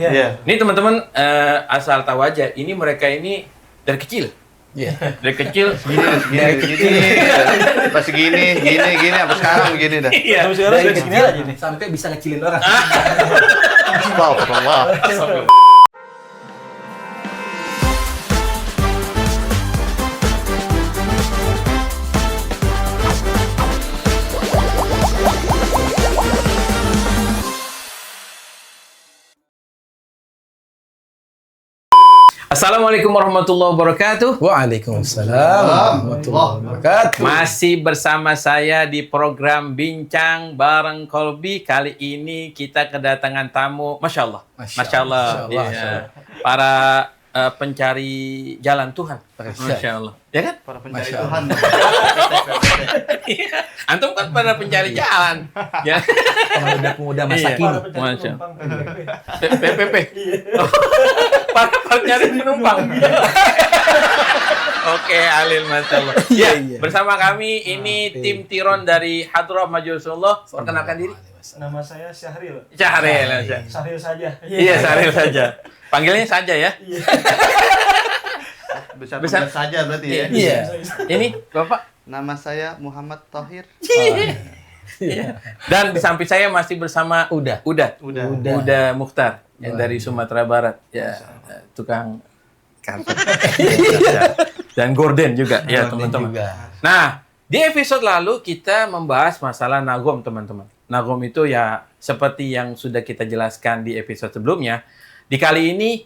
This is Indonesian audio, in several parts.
Ini teman-teman asal tahu aja, ini mereka ini dari kecil. Dari kecil. Gini. Pas gini, sampai sekarang begini dah. Iya. Sampai sekarang sudah segini aja nih. Sampai bisa ngecilin orang. Astagfirullah. Assalamualaikum warahmatullahi wabarakatuh. Waalaikumsalam warahmatullahi wabarakatuh. Masih bersama saya di program Bincang Bareng Kolbi. Kali ini kita kedatangan tamu, Masya Allah. Masya Allah. Para pencari jalan Tuhan. Masya Allah. Ya kan? Para pencari Tuhan. Antum kan pada pencari jalan. Ya. Pemuda-pemuda masa kini. Masya Allah. PPP. Para pencari penumpang. Oke, Alil, Masya Allah. Ya, bersama kami ini tim Tiron dari Hadrah Majulisullah. Perkenalkan diri. Nama saya Syahril. Syahril saja. Iya, Syahril saja. Panggilnya saja ya. Bisa saja berarti ya. Iya. Ini Bapak. Nama saya Muhammad Thohir. Iya. Dan di samping saya masih bersama Uda Mukhtar yang dari Sumatera Barat. Ya, tukang karpet. Dan gorden juga ya, teman-teman. Nah, di episode lalu kita membahas masalah nagom, teman-teman. Nagom itu ya seperti yang sudah kita jelaskan di episode sebelumnya. Di kali ini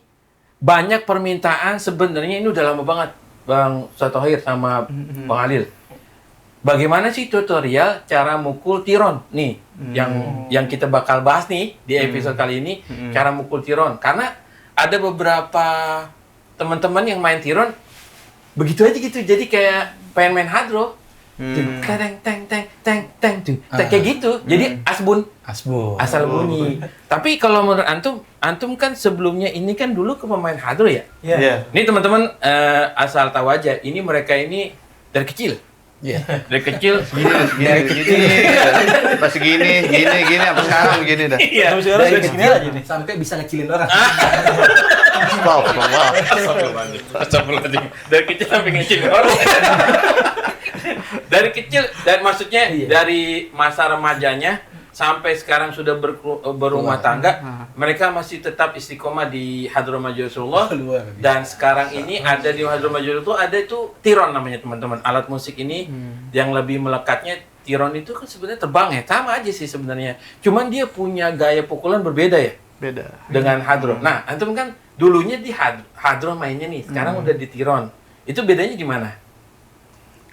banyak permintaan, sebenarnya ini udah lama banget Bang Thohir sama Bang Alil. Bagaimana sih tutorial cara mukul tiron nih yang kita bakal bahas nih di episode kali ini, cara mukul tiron. Karena ada beberapa teman-teman yang main tiron begitu aja gitu. Jadi kayak pengen main hadroh. Teng tuh. Kayak gitu. Jadi asbun. Asal bunyi. Tapi kalau menurut antum kan sebelumnya ini kan dulu ke pemain hadroh ya? Iya. Ini teman-teman asal tahu aja, ini mereka ini dari kecil. Dari kecil. Gini. Pas gini, sampai sekarang begini dah. Iya. Sampai sekarang sudah segini aja nih. Sampai bisa ngecilin orang. Astagfirullah. Astagfirullahaladzim. Dari kecil sampai ngecil orang. Dari kecil, dan maksudnya dari masa remajanya sampai sekarang sudah berumah tangga, mereka masih tetap istiqomah di Hadrah Majulisullah. Dan sekarang ini ada di Hadrah Majulisullah ada itu tiron namanya, teman-teman. Alat musik ini yang lebih melekatnya, tiron itu kan sebenarnya terbang ya, sama aja sih sebenarnya. Cuman dia punya gaya pukulan berbeda ya. Beda. Dengan hadroh. Nah, antum kan dulunya di hadroh mainnya nih, sekarang udah di tiron. Itu bedanya gimana?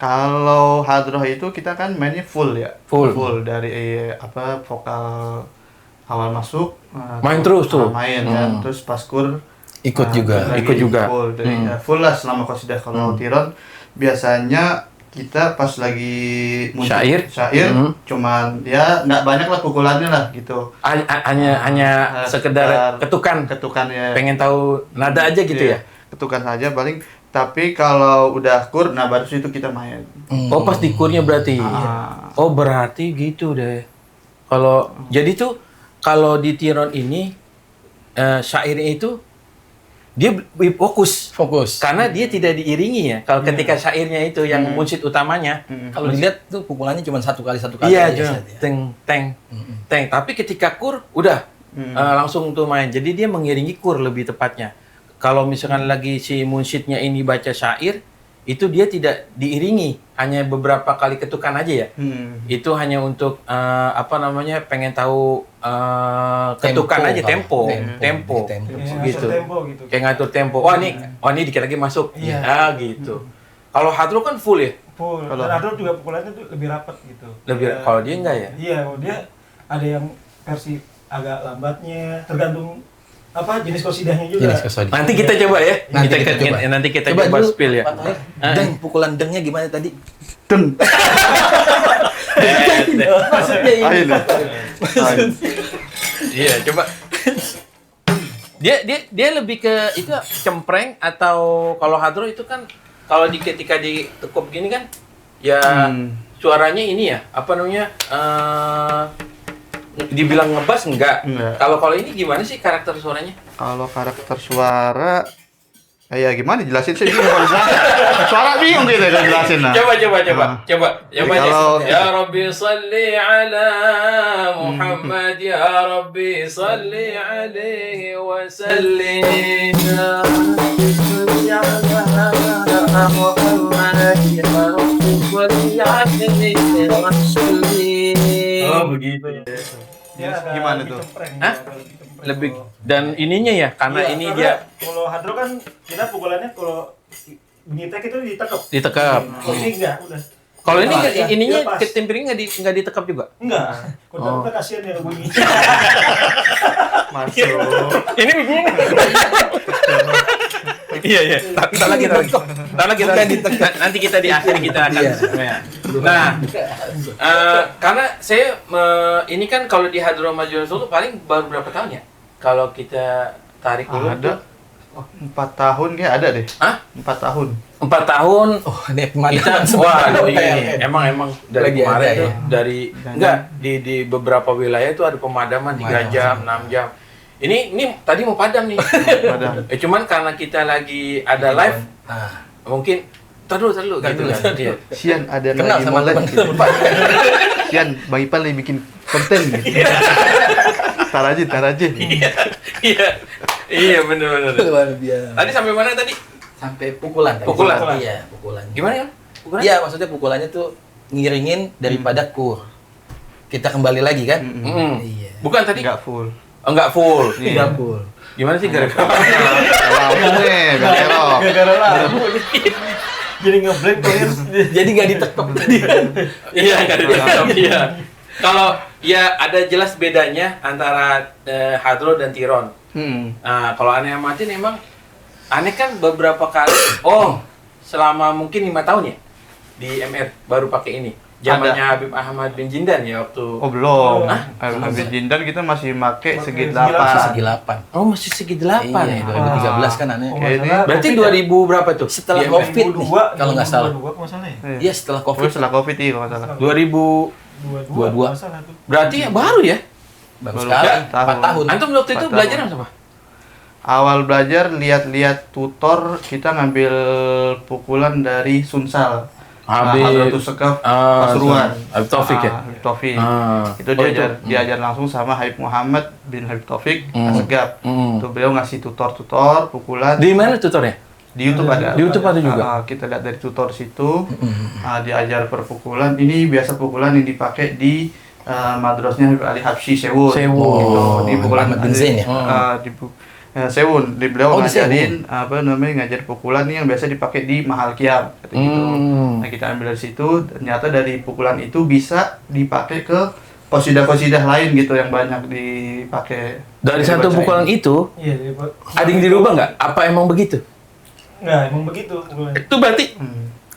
Kalau hadroh itu kita kan mainnya full ya. Full dari vokal awal masuk main terus tuh. Main kan. Terus pas kur Ikut juga. Full dari full lah selama qasidah. Kalau tiron biasanya kita pas lagi Syair. Cuman ya nggak banyak lah pukulannya lah gitu. Hanya sekedar ketukan ya. Pengen tahu nada aja gitu ya. Ketukan saja paling. Tapi kalau udah kur, nah baru itu kita main. Oh, pas di kurnya berarti. Oh, berarti gitu deh. Kalau jadi tuh kalau di tiron ini syairnya itu dia fokus. Karena dia tidak diiringi ya. Kalau ketika syairnya itu yang munsyid utamanya, Kalau dilihat tuh pukulannya cuma satu kali iya, aja. teng. Tapi ketika kur udah langsung tuh main. Jadi dia mengiringi kur lebih tepatnya. Kalau misalkan lagi si munsyidnya ini baca syair, itu dia tidak diiringi, hanya beberapa kali ketukan aja ya. Itu hanya untuk pengen tahu ketukan aja, tempo. Gitu. Kayak ngatur tempo. Wah ini dikit lagi masuk. Gitu. Kalau hadroh kan full ya. Full. Dan hadroh juga pukulannya tuh lebih rapat gitu. Kalau dia enggak ya? Iya, kalau dia ada yang versi agak lambatnya, tergantung jenis qasidahnya juga. Nanti kita coba ya. Nanti kita coba spill ya. Deng, pukulan dengnya gimana tadi? Deng. Maksudnya ini. Iya, coba. Dia lebih ke itu cempreng, atau kalau hadroh itu kan kalau ketika ditekuk gini kan ya suaranya ini ya, dibilang ngebas enggak. Kalau ini gimana sih karakter suaranya? Kalau karakter suara, ya gimana jelasin sih? Bingung kalau jelasin. Suara bingung gitu kalau jelasin. Nah. Coba. Jadi kalau- Ya Rabbi salli ala Muhammad, ya Rabbi salli alaihi wa sallim. Ya Rabbi salli ala Muhammad, ya Rabbi salli alaihi wa sallim. Oh begitu. Dia agak Gimana lebih tuh? cempreng, Hah? agak lebih cempreng. Lebih dan ininya ya karena Iya, ini karena dia kalau hadro kan kita pukulannya kalau bunyi tek itu ditekap. ditekap. Kalau ini enggak, udah. Kalau ini Lepas, ya, ininya lepas. ketimpiring nggak ditekap juga. Enggak. Kalau udah kasihan ya bunyi. Masuk. Ini begini. Iya. Kita lagi. Nanti kita di akhir kita akan. Nah, karena saya ini kan kalau di Hadro Majlis Solo paling baru berapa tahun ya? Kalau kita tarik dulu. Ada 4 tahun kayak ada deh. Hah? 4 tahun. 4 tahun. Oh, ini Kita pemandangan wah semua. ini emang dari Lagi kemarin ada, tuh ya? dari enggak di beberapa wilayah itu ada pemadaman 3 jam, 6 jam. Ini tadi mau padam nih. Padam. Cuman karena kita lagi ada live Nah, mungkin tar dulu gitu kan. Iya. Sian ada yang kenal lagi sama mulai. teman-teman. Sian Bang Ipan lagi bikin konten gitu. Tar aja. Iya benar. Luar biasa. Tadi sampai mana tadi? Sampai pukulan tadi. Pukulan. Iya, pukulan. Gimana ya? Pukulan? Iya, maksudnya pukulannya tuh ngiringin daripada kur. Kita kembali lagi kan? Mm-mm. Iya. Bukan tadi? Enggak full. Enggak full. Tidak full. Gimana sih gara-gara? Lampu nih, belok. Gara-gara lampu. Jadi ngeblank player. Jadi nggak ditekuk tadi. Iya, enggak ada ditekap. Iya. Kalau ya ada jelas bedanya antara Hadro dan Tiron. Nah, kalau aneh amatin emang aneh kan beberapa kali. Oh, selama mungkin 5 tahun ya di MR baru pakai ini. Zamannya Habib Ahmad bin Jindan ya waktu. Oh belum. Hah? Habis Jindan kita masih make segi Segi 8. Segi 8. Oh, masih segi 8 Iya, ya. 2013 kan aneh. Oh, Kayak ini. masalah Berarti COVID 2000 berapa tuh? Setelah Di MR? COVID nih, kalau nggak salah. 2022 kalau nggak salah ya? Iya, setelah Oh, COVID. setelah Covid iya kalau nggak salah. 2000 Dua-dua. nggak salah tuh. berarti ya baru ya? Baru Baru sekali, 4 4 tahun. Antum waktu itu 4 belajar tahun. apa? Awal belajar lihat-lihat tutor, kita ngambil pukulan dari Sunsal. Hadratus Sekaf Pasuruan. Habib Taufik ya? Habib Taufik. Ah. Itu Oh, diajar langsung sama Habib Muhammad bin Habib Taufik Asegaf. Hmm. Itu beliau ngasih tutor pukulan. Di mana tutornya? Di YouTube ada. Di YouTube ada juga? Kita lihat dari tutor situ, diajar perpukulan. Ini biasa pukulan yang dipakai di madrasahnya Habib Ali Habsyi Sewun. Sewun. Gitu. Di pukulan Ahmad bin Zain ya? Sewun. Di beliau Oh, di ngajarin ngajar pukulan nih yang biasa dipakai di Mahal Kiam gitu. Nah, kita ambil dari situ, ternyata dari pukulan itu bisa dipakai ke qasidah-qasidah lain gitu yang banyak dipakai. Dari satu Dibacain. pukulan itu, Iya, ada yang dirubah nggak? Apa emang begitu? Enggak, emang begitu pukulannya. Itu berarti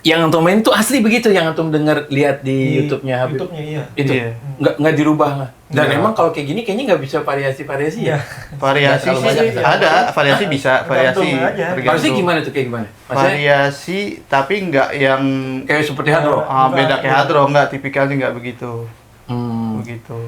yang antum main itu asli begitu yang antum dengar lihat di Di YouTube-nya Habib. YouTube-nya iya. Itu Iya. nggak dirubah nggak? Dan Nggak. emang kalau kayak gini kayaknya nggak bisa variasi-variasi ya. Variasi Kalau sih banyak ada, variasi bisa, variasi. Tergantung aja. tergantung. Variasi gimana tuh kayak gimana? Maksudnya Variasi tapi nggak yang kayak seperti Hadro. beda kayak hadro, nggak tipikalnya nggak begitu. Hmm. Begitu.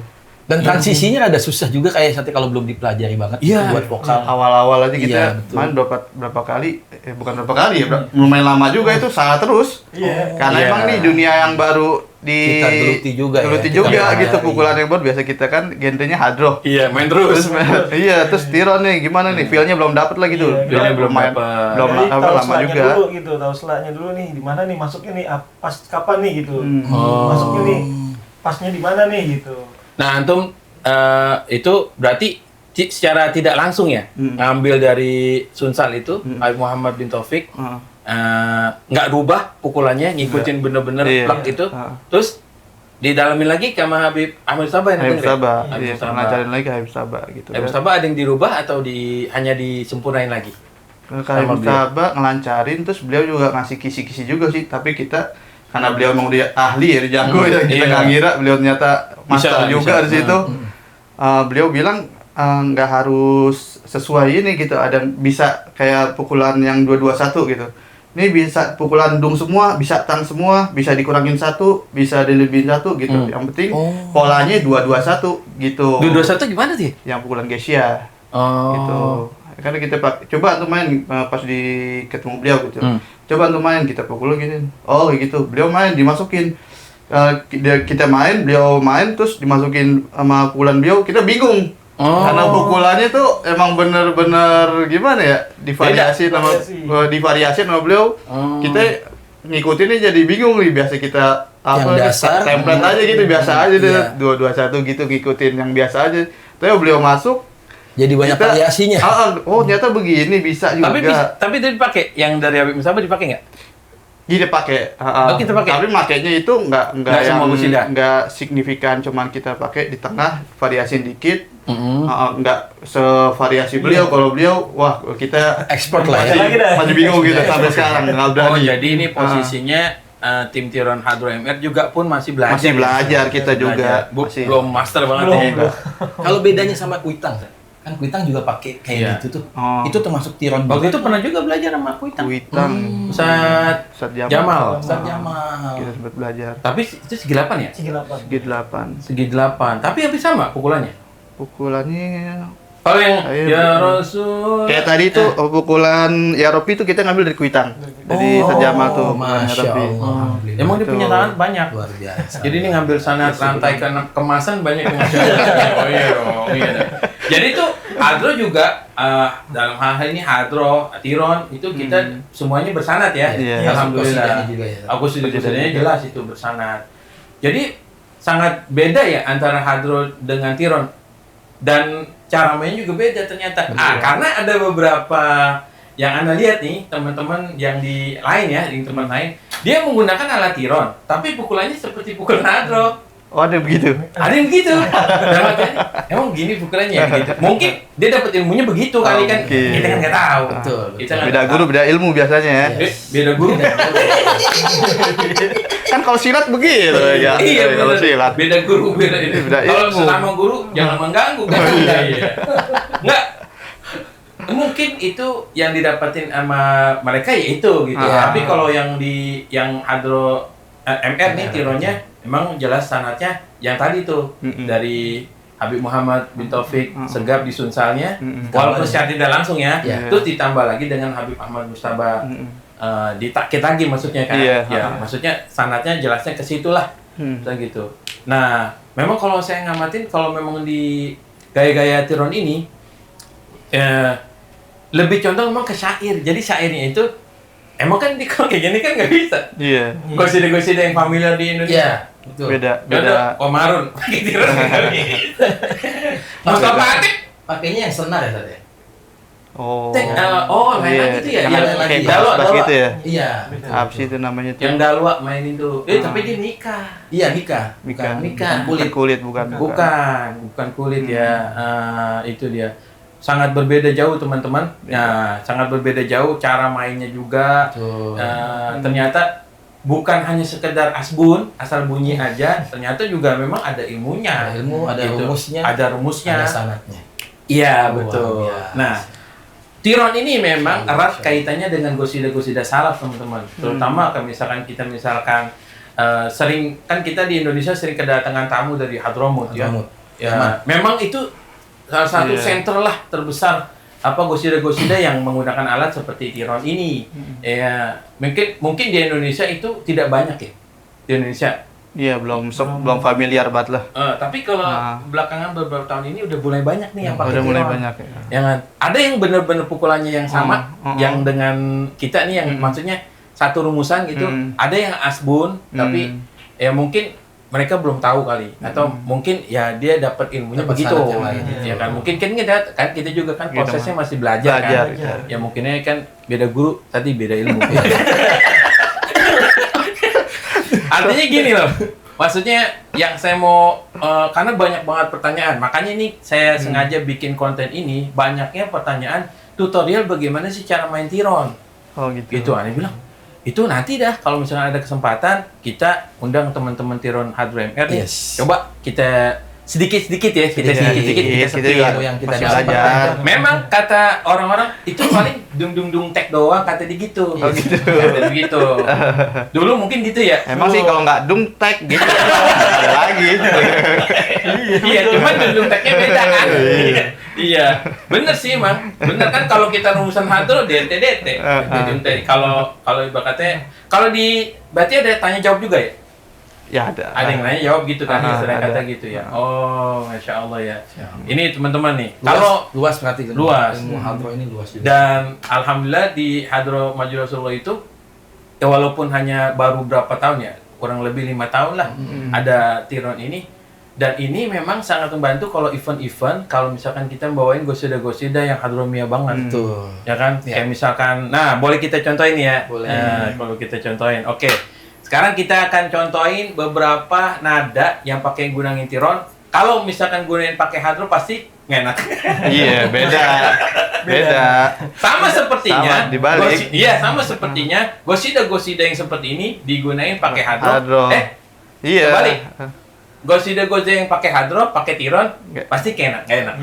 Dan transisinya ada susah juga kayak nanti kalau belum dipelajari banget Iya. buat vokal. Awal-awal aja kita Iya, betul. main berapa kali, bukan berapa kali ya, lumayan lama juga itu salah terus. Iya. Karena Iya. emang nih dunia yang baru di Kita geluti juga ya, geluti kita juga pelajari. gitu pukulan yang baru biasa kita kan genrenya hadro. Iya, main terus. Iya, terus tiron nih gimana nih, feel-nya belum dapet lagi tuh. Iya, feel-nya belum main, dapet. belum Jadi tahu lama selanya juga. dulu gitu, tahu selanya dulu nih di mana nih masuknya nih pas kapan nih gitu. Oh. Masuknya nih pasnya di mana nih gitu. Nah, antum itu berarti secara tidak langsung ya ngambil dari Sunsal itu Habib Muhammad bin Taufik nggak rubah pukulannya ngikutin bener-bener Iya. plak itu Ah. terus didalamin lagi sama Habib Ahmad Sabah yang Habib bener ya? Sabah, Habib iya, Sabah. ngajarin lagi ke Habib Sabah gitu. Habib Sabah ada yang dirubah atau hanya disempurnain lagi? Ke sama Habib beliau. Sabah ngelancarin, terus beliau juga ngasih kisi-kisi juga sih, tapi kita karena beliau emang dia ahli ya, dia jago ya, kita Iya. nggak ngira beliau ternyata master Bisa, juga bisa. di situ. Beliau bilang nggak harus sesuai ini gitu, ada bisa kayak pukulan yang 221 gitu. Ini bisa pukulan dung semua, bisa tang semua, bisa dikurangin satu, bisa dilebihin satu gitu. Yang penting polanya 221 gitu. 221 gimana sih? Yang pukulan Gesia Oh. gitu. Karena kita coba untuk main pas di ketemu beliau gitu. Coba untuk main, kita pukul gini. Oh gitu. Beliau main dimasukin. Kita main, beliau main terus dimasukin sama pukulan beliau, kita bingung. Karena pukulannya tuh emang bener-bener gimana ya? Divariasi sama beliau. Kita ngikutinnya jadi bingung nih. Biasa kita template aja gitu, biasa aja deh. 2-2-1 gitu ngikutin yang biasa aja. Tapi beliau masuk jadi banyak variasinya. Oh ternyata begini bisa juga. Tapi itu dipakai yang dari Habib Musabah dipakai nggak? Kita pakai. Kita pakai. Tapi makainya itu nggak semua Gusida. nggak signifikan, cuman kita pakai di tengah variasi dikit. Nggak sevariasi beliau. Kalau beliau, wah kita Expert lah ya. masih bingung gitu sampai sekarang nggak berani. Oh jadi ini posisinya tim Tiron Hadro MR juga pun masih belajar. Masih belajar kita juga. Belum master banget ya. Kalau bedanya sama Kuitang, kan Kuitang juga pakai kayak gitu tuh. Itu termasuk Tiron. Waktu itu pernah juga belajar sama Kuitang. Ustaz Jamal. Ustaz Jamal. Kita sempat belajar. Tapi itu segi 8 ya? Segi 8. Segi 8. Tapi hampir sama pukulannya. Pukulannya Kalau yang ya Rasul. kayak tadi tuh pukulan ya Ropi itu kita ngambil dari Kuitang. Dari Sajama tuh. Masya Allah. Emang dia punya tangan banyak. Luar biasa. Jadi ini ngambil sanad rantai kemasan banyak yang masih Oh iya. Jadi tuh Hadro juga dalam hal ini Hadro, Tiron itu kita semuanya bersanad ya. Alhamdulillah. Aku sudah jelas itu bersanad. Jadi sangat beda ya antara Hadro dengan Tiron. Dan cara mainnya juga beda ternyata. Karena ada beberapa yang Anda lihat nih, teman-teman yang di lain ya, di tempat lain, dia menggunakan alat Tiron, tapi pukulannya seperti pukulan Hadro. Oh ada begitu? Ada yang begitu. Emang gini pukulannya gitu. Mungkin dia dapat ilmunya begitu kali kan. Kita kan nggak tahu. Betul. Kita Beda guru, beda ilmu biasanya ya. Beda guru. Kan kalau silat begitu ya. Iya kalau benar. silat. Beda guru, beda ini. Beda Kalau ilmu. selama guru jangan mengganggu kan. Iya. Enggak. Mungkin itu yang didapatin sama mereka ya itu gitu. Tapi kalau yang Hadro MR nih Tironnya emang jelas sanatnya yang tadi tuh dari Habib Muhammad bin Taufik Segaf di Sunsalnya, walaupun secara tidak langsung ya, terus ditambah lagi dengan Habib Ahmad Mustabah ditakit lagi maksudnya kan, maksudnya sanatnya jelasnya ke situ lah, gitu. Nah, memang kalau saya ngamatin kalau memang di gaya-gaya Tiron ini lebih condong memang ke syair, jadi syairnya itu emang kan kalau kayak gini kan nggak bisa. Iya. Gosida yang familiar di Indonesia. Betul. Beda. Omarun pakai Tiron. Mustafa Atik pakainya yang senar ya tadi. lain lagi itu ya. Yang kayak Dalwa gitu ya. Iya. Apa sih itu namanya tuh? Yang Dalwa mainin tuh. Tapi dia nikah. Iya nikah. Nikah. Kulit. Bukan Kulit ya. Itu dia. Sangat berbeda jauh teman-teman. Nah, sangat berbeda jauh cara mainnya juga. Ternyata bukan hanya sekedar asbun, asal bunyi aja. Ternyata juga memang ada ilmunya. Ada rumusnya. Ada rumusnya. Ada sanatnya. Iya, betul. Nah, Tiron ini memang erat kaitannya dengan gosida-gosida salaf, teman-teman. Terutama kalau misalkan sering kan kita di Indonesia sering kedatangan tamu dari Hadramut ya. Ya, memang itu salah satu center lah terbesar gosida-gosida yang menggunakan alat seperti Tiron ini. Ya, mungkin di Indonesia itu tidak banyak ya. Di Indonesia. Iya, belum familiar banget lah. Tapi kalau belakangan beberapa tahun ini udah mulai banyak nih yang pakai Udah mulai Tiron. banyak ya. Yang ada yang benar-benar pukulannya yang sama, yang dengan kita nih yang maksudnya satu rumusan gitu. Ada yang asbun, tapi ya mungkin mereka belum tahu kali, atau mungkin ya dia dapat ilmunya begitu. Ya kan, mungkin kan kita juga kan prosesnya masih belajar kan. Ya mungkinnya kan beda guru, tadi beda ilmu. Artinya gini loh, maksudnya yang saya mau karena banyak banget pertanyaan, makanya ini saya sengaja bikin konten ini banyaknya pertanyaan tutorial bagaimana sih cara main Tiron. Oh gitu. Gitu, Ani bilang itu nanti dah kalau misalnya ada kesempatan kita undang teman-teman Tiron Hadro MR nih. Coba kita sedikit-sedikit ya, kita yang kita belajar. Memang kata orang-orang itu paling dung tek doang kata dia gitu. Oh gitu. Kata begitu. Dulu mungkin gitu ya. Emang sih kalau nggak dung tek gitu ada lagi. Iya, cuman dung teknya beda kan. Iya, bener sih emang. Bener kan kalau kita rumusan hadro DT. Kalau ibaratnya kalau berarti ada tanya jawab juga ya? Ya ada. Ada yang nanya jawab gitu kan, istilah ada. kata gitu ya. Oh, masya Allah ya. Ini teman-teman nih, kalau luas berarti luas. ilmu hadro ini luas juga. Dan alhamdulillah di Hadro Masjid Rasulullah itu, ya walaupun hanya baru berapa tahun ya, kurang lebih 5 tahun lah ada Tiron ini. Dan ini memang sangat membantu kalau event-event, kalau misalkan kita bawain gosida-gosida yang hadromiyah banget. Betul. Ya kan? Ya. Kayak misalkan, nah boleh kita contohin ya? Boleh. Nah, kalau kita contohin, oke. Sekarang kita akan contohin beberapa nada yang pakai gunangin tiron. Kalau misalkan gunain pakai hadro pasti nggak enak. Iya, beda. Sama sepertinya. Sama, dibalik. Iya, sama sepertinya gosida-gosida yang seperti ini digunain pakai hadro. Iya. Kebalik. Gosida-gosida yang pakai hadro, pakai tiron, Nggak. pasti nggak enak.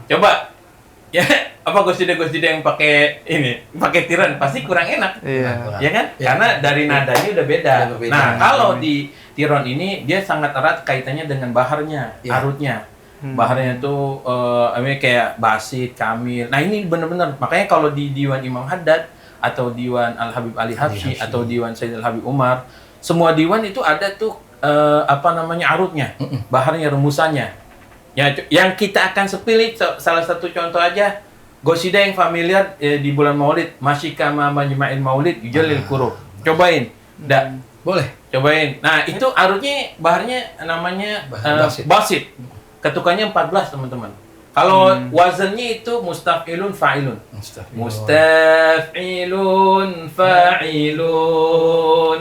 Coba, ya apa gosida-gosida yang pakai tiron pasti kurang enak. Iya. Ya kan? Ya. Karena dari nadanya udah beda. Udah berbeda. Nah, kalau di tiron ini dia sangat erat kaitannya dengan baharnya, Ya. arutnya. Baharnya itu kayak basit, kamil. Nah, ini benar-benar. Makanya kalau di Diwan Imam Haddad atau Diwan Al Habib Ali Habsyi atau Diwan Sayyid Al Habib Umar, semua diwan itu ada tuh arutnya, baharnya, rumusannya. Ya, yang kita akan sepilih salah satu contoh aja. Gosida yang familiar di bulan Maulid, Masyikama Majma'il Maulid Yujalil Qurub. Cobain. Boleh. Cobain. Nah, itu arutnya baharnya namanya Basit. basit. Ketukannya 14, teman-teman. Kalau wazannya itu mustaf'ilun fa'ilun. Mustaf'ilun fa'ilun.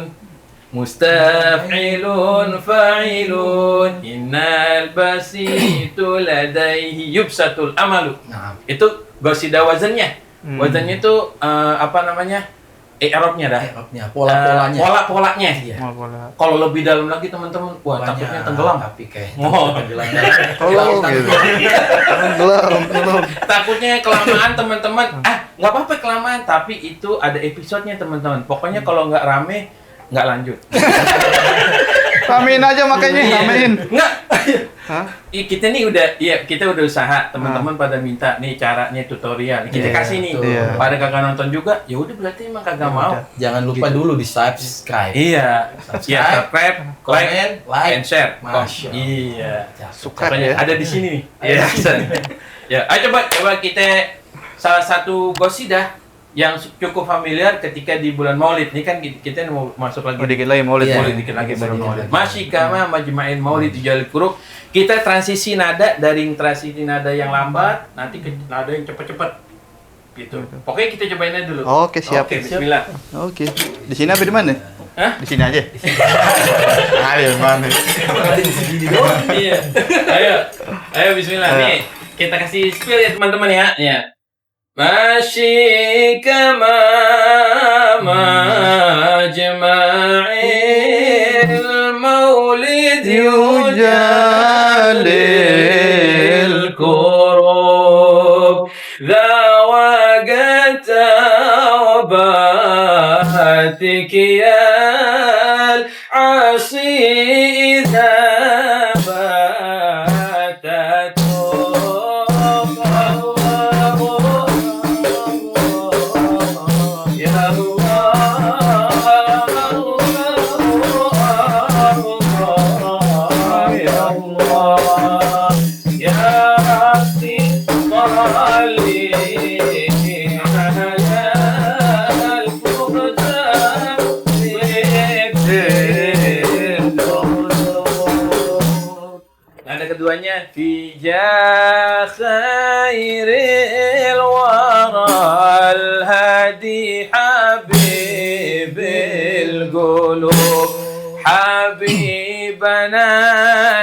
Mustaf'ilun fa'ilun. Innal basitu ladaihi yubsatul amalu. Nah, Itu gosida wazannya. Wazannya itu i'rabnya dah. pola-polanya. Pola-polanya. Iya. Kalau lebih dalam lagi teman-teman, wah takutnya tenggelam. Tapi kayak Oh. tenggelam. Tolong gitu. Tolong. Takutnya kelamaan teman-teman. Nggak apa-apa kelamaan, tapi itu ada episodenya teman-teman. Pokoknya kalau nggak rame, nggak lanjut. Ramein aja makanya, ramein. Nggak. Hah? Kita udah usaha, teman-teman pada minta nih caranya tutorial. Kita Iya, kasih nih. betul. Pada kagak nonton juga, ya udah berarti emang kagak mau. Jangan lupa dulu di subscribe. Iya. Ya, subscribe, Comment, like, and share. Masya Allah. Iya. Suka Makanya ya. ada di sini nih. Iya. Ya, ayo coba kita salah satu gosidah yang cukup familiar ketika di bulan Maulid. Ini kan kita mau masuk lagi. Dikit lagi Maulid. Iya. Maulid dikit lagi bulan Dikit Maulid. lagi. Masyikama Majma'il Maulid Yujalil Qurub. Kita transisi nada dari transisi nada yang lambat nanti ke nada yang cepat-cepat. Gitu. Pokoknya kita cobain aja dulu. Oke, siap. Oke, bismillah. Oke. Di sini apa di mana? Hah? Di sini aja. Ayo, mana? Iya. Ayo bismillah nih. Kita kasih spill ya teman-teman ya. Ya. Masyikama majma'il maulid yujalil qurub ذاوقت وباتك يا العصي إذا باتت يا الله يا الله يا ربي صلي على الفرسان Nada keduanya Fija khairil waral hadi habibil qulub habibana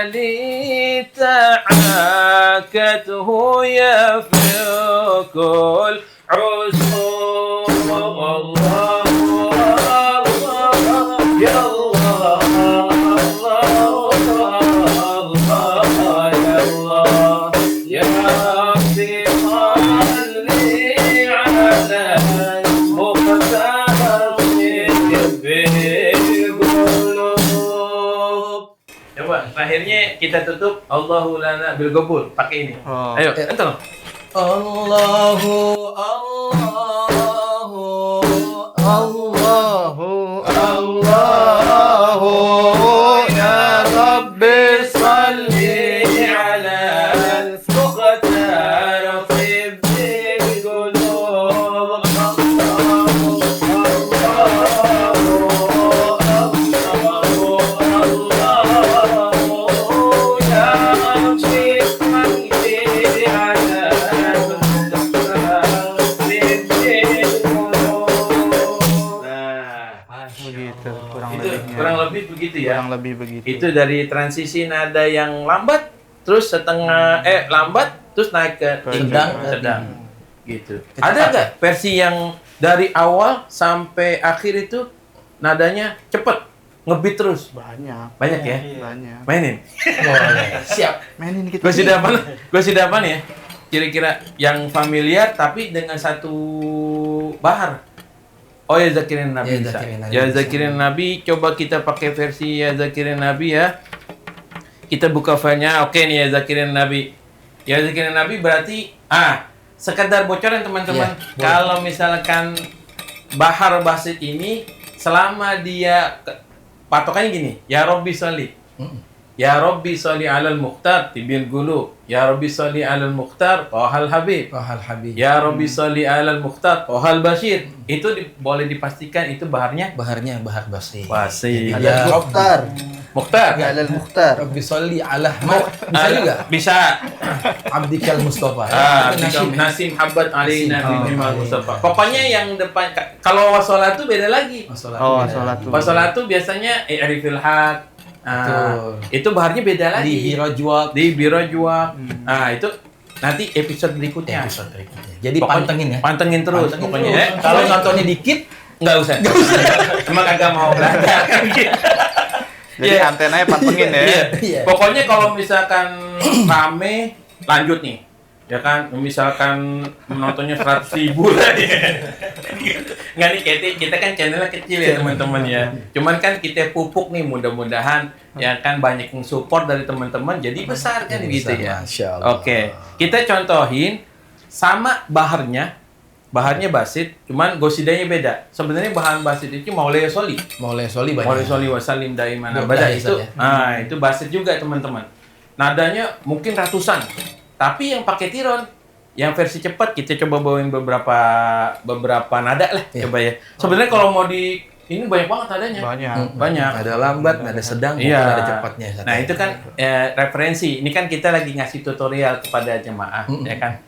li ta'akatuhu yafiqul usur Allah ya Allah Coba terakhirnya kita tutup Allahu lana bil qabul pakai ini. Oh. Ayo, entar. Allahu ya Rabbi salli ala al-mukhtar tibbil qulub. begitu, kurang Itu lebihnya. kurang lebih begitu ya. Kurang lebih begitu. Itu dari transisi nada yang lambat, terus setengah lambat, terus naik ke tinggi, sedang. Gitu. Ada nggak versi yang dari awal sampai akhir itu nadanya cepet, ngebeat terus? banyak. Banyak ya? Banyak. Mainin. Siap. Mainin kita. Gue sudah apa nih ya? Kira-kira yang familiar tapi dengan satu bahar. Oh ya Zakirin Nabi. Ya, bisa. Zakirin Nabi Ya bisa. Zakirin Nabi, coba kita pakai versi ya Zakirin Nabi ya. Kita buka filenya. Oke nih ya Zakirin Nabi. Ya Zakirin Nabi berarti sekedar bocoran teman-teman. Ya, boleh. Kalau misalkan bahar basit ini selama dia patokannya gini, ya Robbi sholli. Ya Rabbi sholli alal mukhtar tibil gulu. Ya Rabbi sholli alal mukhtar tohal habib. Wahal Habib. Ya Rabbi sholli alal mukhtar tohal bashir. Itu boleh dipastikan itu baharnya Baharnya bahar basri. Basi. Ya, Alal Mukhtar. Mukhtar. Alal Mukhtar. Rabbi sholli ala Ahmad. Bisa juga. Bisa. Abdikal Mustafa. Itu Nasim, nasim ya? Nasim Habat Ali Nasim. Nabi Oh, Muhammad iya. Mustafa. Pokoknya yang depan kalau wasolatu beda lagi. Oh, sholatu. Wasolatu biasanya i'rifil haq. Betul. Itu baharnya beda lagi. Di Birojwak. Di Birojwak. Itu nanti episode berikutnya. Episode berikutnya. Jadi Pokoknya pantengin ya. Pantengin terus Pantengin pokoknya. terus. Kalau nontonnya dikit, nggak usah. Emang kagak mau belajar kan gitu. Jadi Iya. antenanya pantengin ya. Iya. Iya. Pokoknya kalau misalkan rame lanjut nih. Ya kan, misalkan menontonnya 100.000 lah ya. Nggak nih, kita kan channelnya kecil ya teman-teman ya. Cuman kan kita pupuk nih, mudah-mudahan ya kan banyak yang support dari teman-teman jadi besar kan Jadi gitu besar, ya. Masya Allah. Oke, kita contohin sama baharnya basit, cuman gosidanya beda. Sebenarnya bahan basit itu Maulaya Soli. Maulaya Sholli banyak. Maulaya Soli wasalim daiman Dua abada belas itu. ya. Itu basit juga teman-teman. Nadanya mungkin ratusan. Tapi yang pakai tiron, yang versi cepat kita coba bawain beberapa nada lah Iya. coba ya. Sebenarnya kalau mau di ini banyak banget nadanya. Banyak. Banyak. Ada lambat, ada sedang, Iya. ada cepatnya. Nah, itu kan referensi. Ini kan kita lagi ngasih tutorial kepada jemaah, ya kan.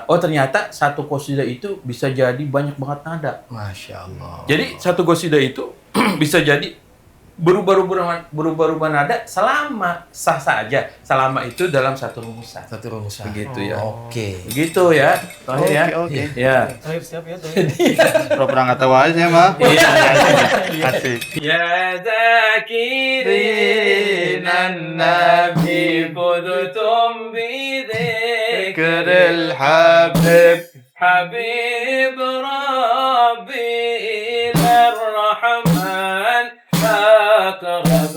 Ternyata satu qasidah itu bisa jadi banyak banget nada. Masya Allah. Jadi satu qasidah itu bisa jadi berubah-ubah nada selama sah-sah aja. Selama itu dalam satu rumusan. Satu rumusan. Begitu ya. Oke. Begitu ya. Terakhir ya. Oke. Ya. Terakhir siap ya. Pura-pura nggak tahu aja, mah. Iya. Asik. Ya zakirin an-nabi qudtum ذكر الحبيب حبيب ربي إلى الرحمن فاقرب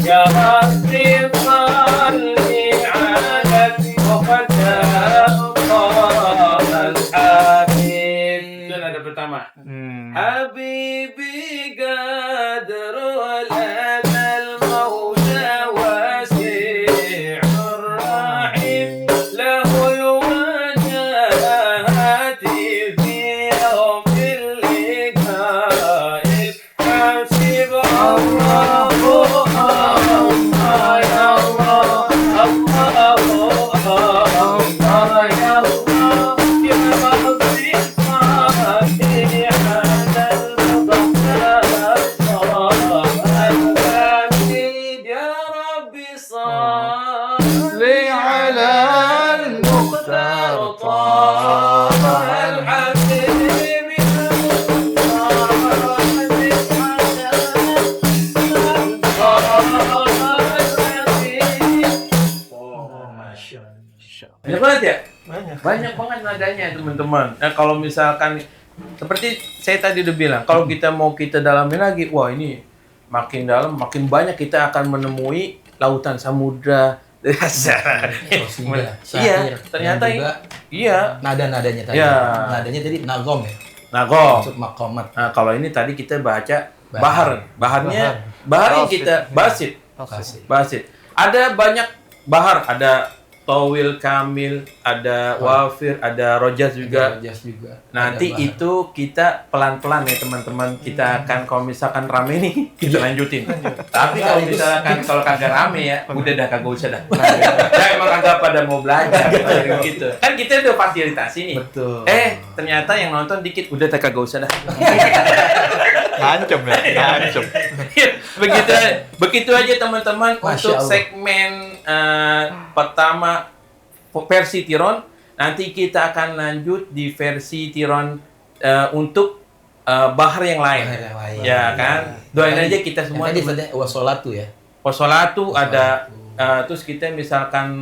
يا ربي صل على المختار الحبيب. Itu nada pertama. حبيبي قدر لنا المولى واسع الرحيم له الوجهات في يوم اللقاء حسب الله الله يا الله الله الله يا الله يا ربي صل على المختار طه الحبيب Banyak banget ya? Banyak. Banyak banget nadanya teman-teman. Nah, kalau misalkan seperti saya tadi udah bilang, kalau kita dalamin lagi, wah ini makin dalam, makin banyak kita akan menemui lautan samudra. Qasidah, Iya, syair, ternyata dan juga iya. nada-nadanya tadi. Iya. Nadanya tadi nagom ya. Nagom. Maksud maqamat. Nah, kalau ini tadi kita baca Bahar. baharnya yang kita basit. Basit. Basit. Ada banyak bahar, ada Tawil, Kamil, ada Wafir, ada Rojas juga. Jas juga. Nanti Ada bahar. itu kita pelan-pelan ya teman-teman, kita akan kalau misalkan rame nih kita lanjutin. Tapi kalau misalkan kalau kagak rame ya, udah dah kagak usah dah. Nah, emang kagak pada mau belajar gitu. Kan kita udah fasilitasi nih. Betul. Ternyata yang nonton dikit, udah dah kagak usah dah. Ngancem ya, ngancem. Begitu aja teman-teman Masya untuk Allah. segmen pertama versi Tiron. Nanti kita akan lanjut di versi Tiron untuk bahar yang lain. Bahar yang lain. Ya kan? Doain aja kita semua. Tadi saja wassolatu ya. Posolatu ada terus kita misalkan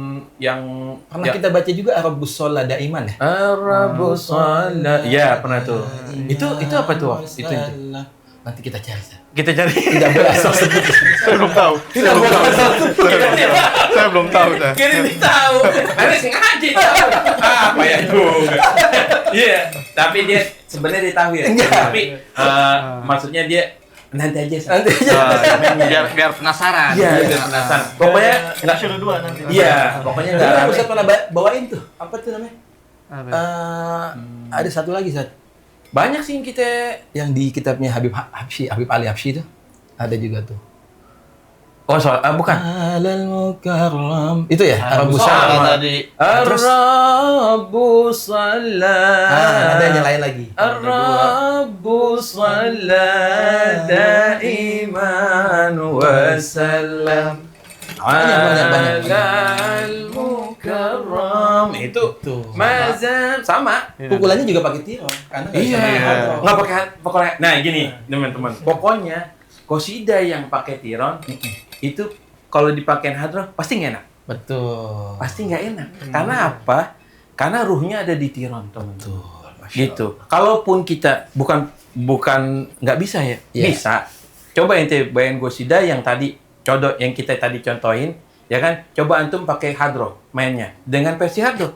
yang Pernah kita baca juga Arabus Shola Daiman ya? Arabus Shola. Ya, pernah tuh. Itu apa tuh? Itu. Nanti kita cari. Kita cari. Tidak berasal sebut. Saya belum tahu. Tidak berasal. Saya belum tahu. Saya. Kira tahu. Ada sengaja tahu. Apa ya juga. Iya, tapi dia sebenarnya dia tahu ya. Tapi maksudnya dia nanti aja. Biar penasaran. Iya, biar penasaran. Pokoknya enggak Episode 2 nanti. Iya, pokoknya enggak Enggak, rame. Ustaz pernah bawain tuh. Apa tuh namanya? Ada satu lagi, Ustaz. Banyak sih yang kita Yang di kitabnya Habib Ali Habsyi itu. Ada juga tuh. Oh, soal bukan. Alal mukarram. Itu ya? Arabus Arabus Shola Shola. tadi. Ar-Rabbu Salah. Ada yang lain lagi. Ar-Rabbu Salah daiman wa sallam Banyak. alal mukarram. Itu Tuh. mazhab sama. Pukulannya juga pakai tiron. Karena nggak bisa pakai hadroh. Nggak pakai pokoknya. Nah, gini, teman-teman. Pokoknya qasidah yang pakai tiron itu kalau dipakein hadroh pasti nggak enak. Betul. Pasti nggak enak. Karena apa? Karena ruhnya ada di tiron, teman. Betul. Masya Gitu. Kalaupun kita bukan nggak bisa ya, Iya. bisa. Coba ente bayangin qasidah yang tadi yang kita tadi contohin, ya kan? Coba antum pakai hadroh mainnya dengan versi hadroh,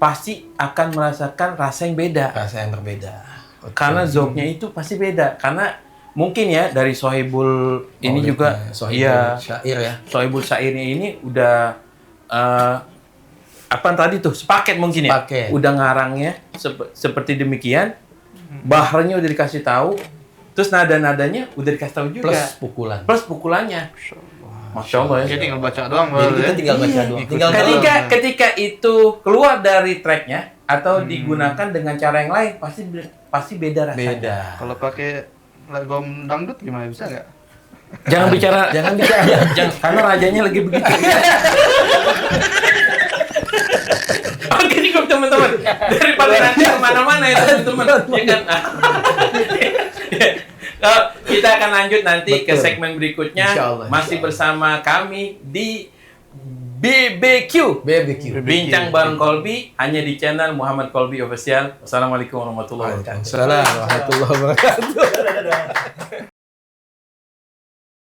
pasti akan merasakan rasa yang beda. Rasa yang berbeda. Betul. Karena zoknya itu pasti beda. Karena mungkin ya dari Sohibul ini juga, Sohibul syair ya. Sohibul syairnya ini udah apa tadi tuh sepaket mungkin ya. Sepaket. Udah ngarangnya seperti demikian. Baharnya udah dikasih tahu. Terus nada-nadanya udah dikasih tahu juga. Plus pukulan. Plus pukulannya. Masya Allah ya. Jadi tinggal baca doang. Jadi baru kita ya. tinggal baca doang. Tinggal Ketika itu keluar dari tracknya atau digunakan dengan cara yang lain pasti beda rasanya. beda. Kalau pakai lagu dangdut gimana, bisa nggak? Jangan bicara Jangan bicara. karena rajanya lagi begitu. Oke nih teman-teman, daripada nanti kemana-mana ya teman-teman, ya kan? Kita akan lanjut nanti ke Betul. segmen berikutnya. Insyaallah, Masih insyaallah. bersama kami di BBQ. BBQ. Bincang bareng Kolbi hanya di channel Muhammad Kolbi Official. Wassalamualaikum warahmatullahi wabarakatuh. Assalamualaikum warahmatullahi wabarakatuh. Dadah.